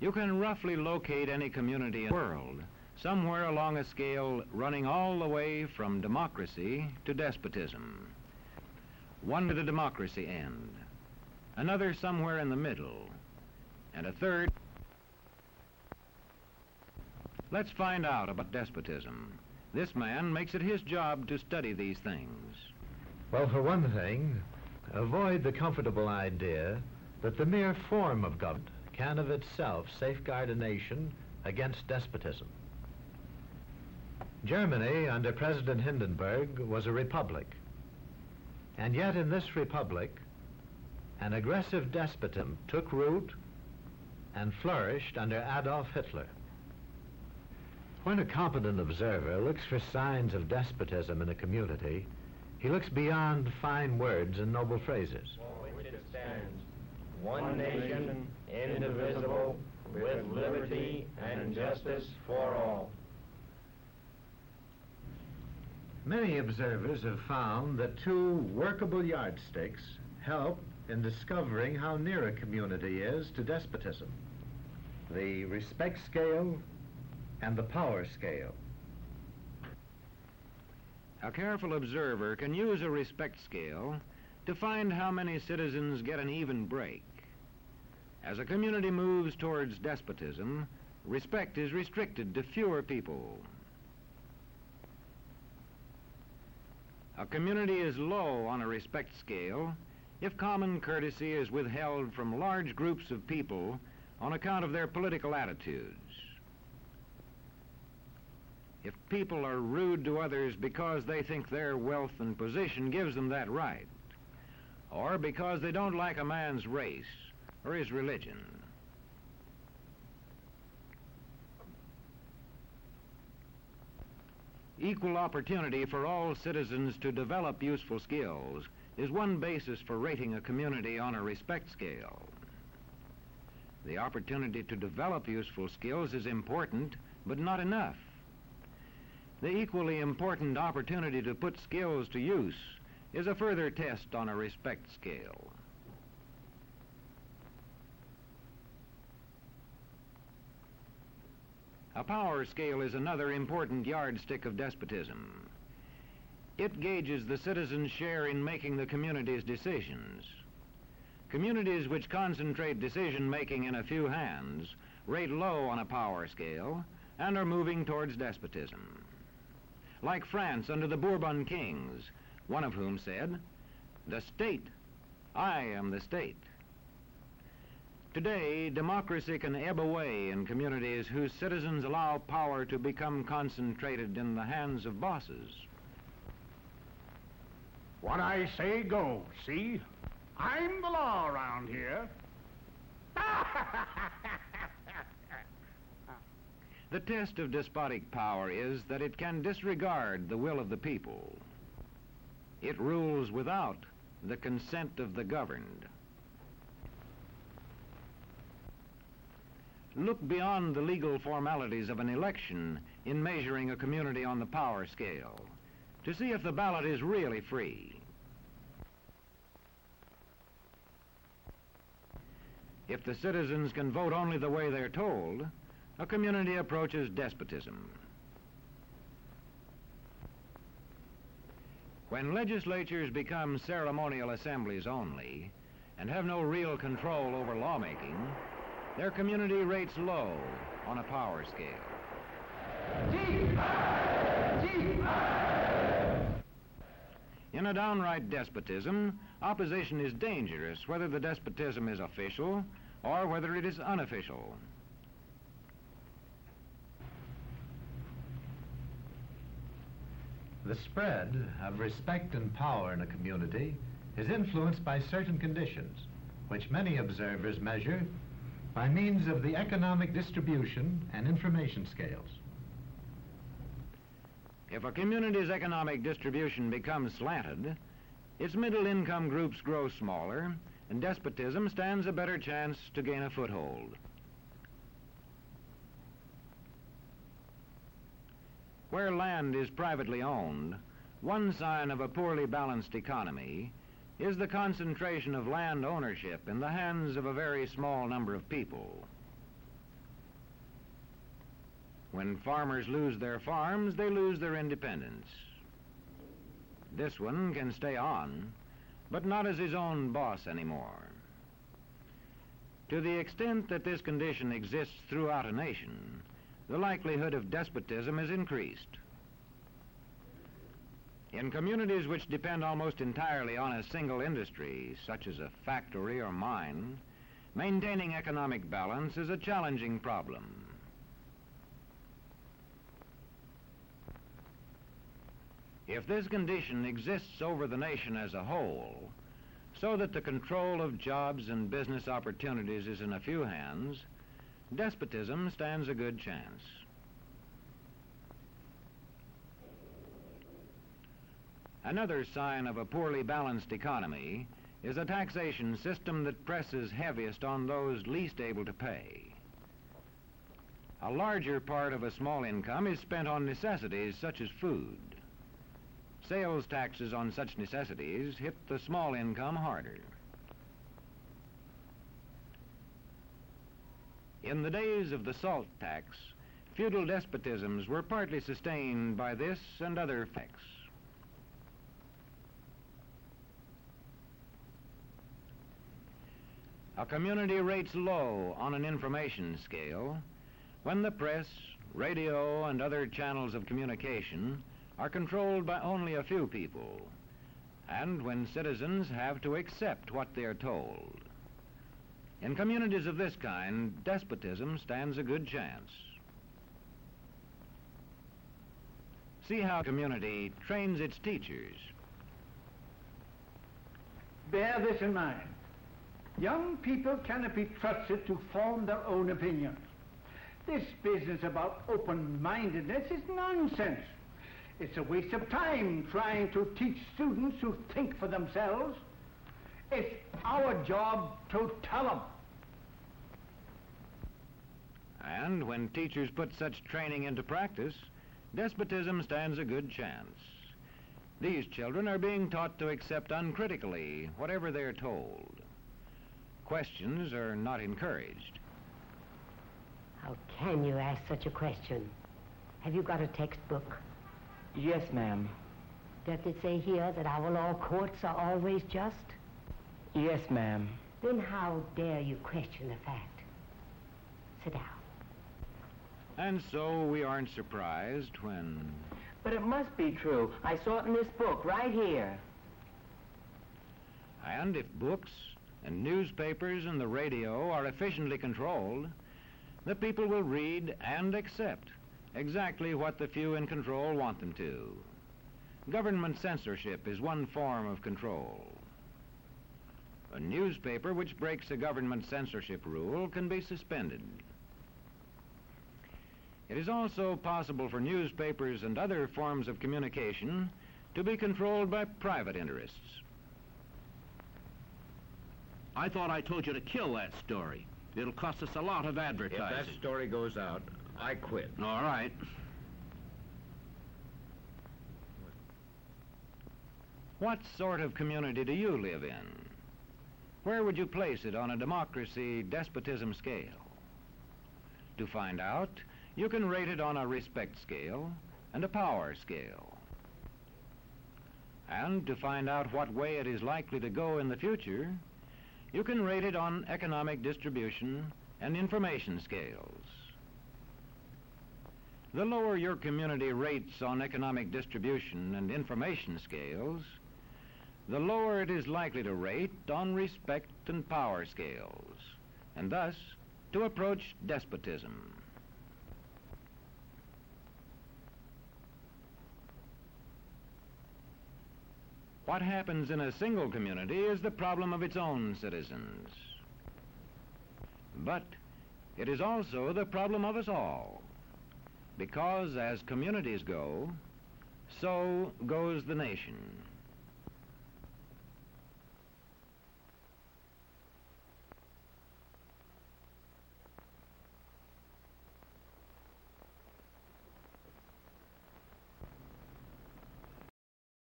You can roughly locate any community in the world, somewhere along a scale running all the way from democracy to despotism. One to the democracy end, another somewhere in the middle, and a third. Let's find out about despotism. This man makes it his job to study these things. Well, for one thing, avoid the comfortable idea that the mere form of government can of itself safeguard a nation against despotism. Germany, under President Hindenburg, was a republic. And yet in this republic, an aggressive despotism took root and flourished under Adolf Hitler. When a competent observer looks for signs of despotism in a community, he looks beyond fine words and noble phrases. For which it stands, one nation, indivisible, with liberty and justice for all. Many observers have found that two workable yardsticks help in discovering how near a community is to despotism: the respect scale and the power scale. A careful observer can use a respect scale to find how many citizens get an even break. As a community moves towards despotism, respect is restricted to fewer people. A community is low on a respect scale if common courtesy is withheld from large groups of people on account of their political attitudes. If people are rude to others because they think their wealth and position gives them that right, or because they don't like a man's race or his religion. Equal opportunity for all citizens to develop useful skills is one basis for rating a community on a respect scale. The opportunity to develop useful skills is important, but not enough. The equally important opportunity to put skills to use is a further test on a respect scale. A power scale is another important yardstick of despotism. It gauges the citizens' share in making the community's decisions. Communities which concentrate decision-making in a few hands rate low on a power scale and are moving towards despotism. Like France under the Bourbon kings, one of whom said, "The state, I am the state." Today, democracy can ebb away in communities whose citizens allow power to become concentrated in the hands of bosses. What I say goes, see? I'm the law around here. The test of despotic power is that it can disregard the will of the people. It rules without the consent of the governed. Look beyond the legal formalities of an election in measuring a community on the power scale to see if the ballot is really free. If the citizens can vote only the way they're told, a community approaches despotism. When legislatures become ceremonial assemblies only and have no real control over lawmaking, their community rates low on a power scale. In a downright despotism, opposition is dangerous, whether the despotism is official or whether it is unofficial. The spread of respect and power in a community is influenced by certain conditions, which many observers measure by means of the economic distribution and information scales. If a community's economic distribution becomes slanted, its middle-income groups grow smaller, and despotism stands a better chance to gain a foothold. Where land is privately owned, one sign of a poorly balanced economy is the concentration of land ownership in the hands of a very small number of people. When farmers lose their farms, they lose their independence. This one can stay on, but not as his own boss anymore. To the extent that this condition exists throughout a nation, the likelihood of despotism is increased. In communities which depend almost entirely on a single industry, such as a factory or mine, maintaining economic balance is a challenging problem. If this condition exists over the nation as a whole, so that the control of jobs and business opportunities is in a few hands, despotism stands a good chance. Another sign of a poorly balanced economy is a taxation system that presses heaviest on those least able to pay. A larger part of a small income is spent on necessities such as food. Sales taxes on such necessities hit the small income harder. In the days of the salt tax, feudal despotisms were partly sustained by this and other effects. A community rates low on an information scale when the press, radio, and other channels of communication are controlled by only a few people, and when citizens have to accept what they are told. In communities of this kind, despotism stands a good chance. See how a community trains its teachers. Bear this in mind. Young people cannot be trusted to form their own opinions. This business about open-mindedness is nonsense. It's a waste of time trying to teach students to think for themselves. It's our job to tell them. And when teachers put such training into practice, despotism stands a good chance. These children are being taught to accept uncritically whatever they're told. Questions are not encouraged. How can you ask such a question? Have you got a textbook? Yes, ma'am. Does it say here that our law courts are always just? Yes, ma'am. Then how dare you question the fact? Sit down. And so we aren't surprised when... But it must be true. I saw it in this book right here. And if books and newspapers and the radio are efficiently controlled, the people will read and accept exactly what the few in control want them to. Government censorship is one form of control. A newspaper which breaks a government censorship rule can be suspended. It is also possible for newspapers and other forms of communication to be controlled by private interests. I thought I told you to kill that story. It'll cost us a lot of advertising. If that story goes out, I quit. All right. What sort of community do you live in? Where would you place it on a democracy-despotism scale? To find out, you can rate it on a respect scale and a power scale. And to find out what way it is likely to go in the future, you can rate it on economic distribution and information scales. The lower your community rates on economic distribution and information scales, the lower it is likely to rate on respect and power scales, and thus to approach despotism. What happens in a single community is the problem of its own citizens. But it is also the problem of us all, because as communities go, so goes the nation.